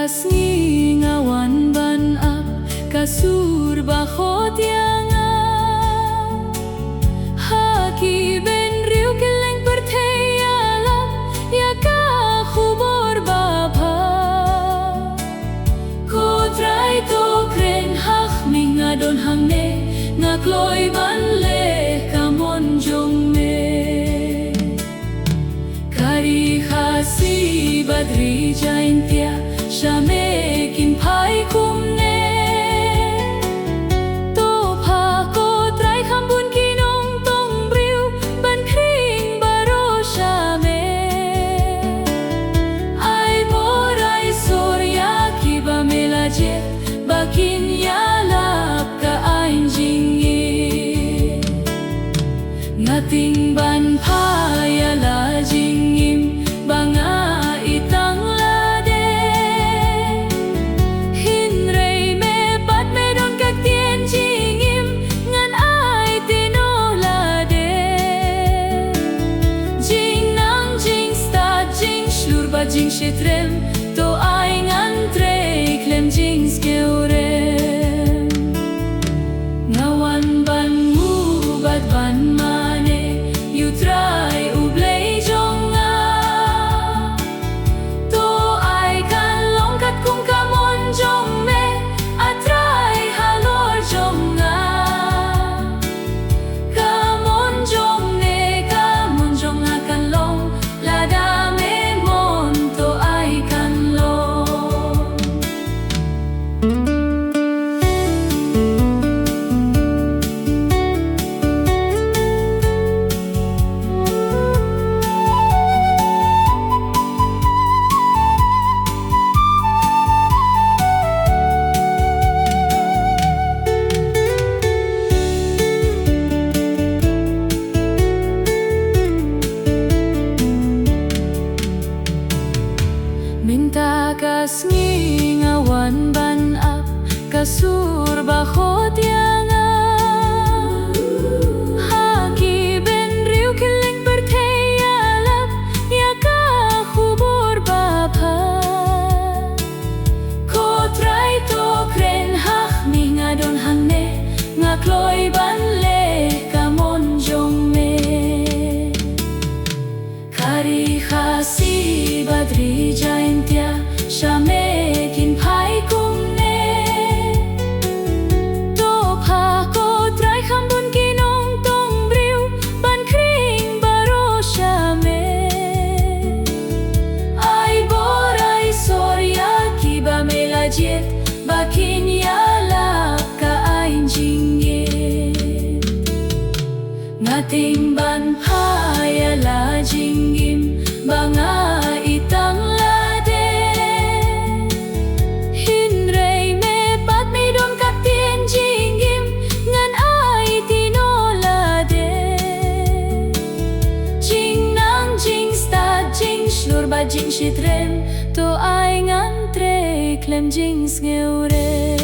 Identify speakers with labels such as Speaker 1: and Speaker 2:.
Speaker 1: kas ngawan ban ap kasur bakot yanga haki ben riu keleng pertheyalap ya ka khubor baba ko trai to kren hak minga don hangne ngakloi ban le kamon jong me kari khasi badri jaintia shame kin phai kumne to pha ko trai khambun kinong tong briu ban khring baro shame ai borai sorya ki ba mela je bakin yalap ka ain jingi ngating ban phaya la jingim banga itang lade hin rei me pat me don kak tien jingim ngan ai tino lade jing nang jing start jing shlur ba jing shitrem to ai ngan tre klem jing skeurem ngawan ban Nguh bat ban mane you try ublei jonga to ai kan longkat kung kamon jong me atrai halor jonga kamon jong kan long lada me mon to ai kan long minta kas ngawan ban ap kasur bakot yanga haki ben riu keleng pertheyalap ya ka khubor baba ko trai to kren hak minga don hangne ngakloi ban le kamon jong me kari khasi badri jaintia shame kin phai kumne to pha ko trai khambun kinong tong briu ban khring baro shame ai borai sorya ki ba mela jet bakin yalap ka ain jingi ngating ban phaya la jingim banga itang lade hin rei me pat me don kak tien jingim ngan ai tino lade jing nang jing start jing shlur ba jing shitrem to ai ngan tre klem jing skeurem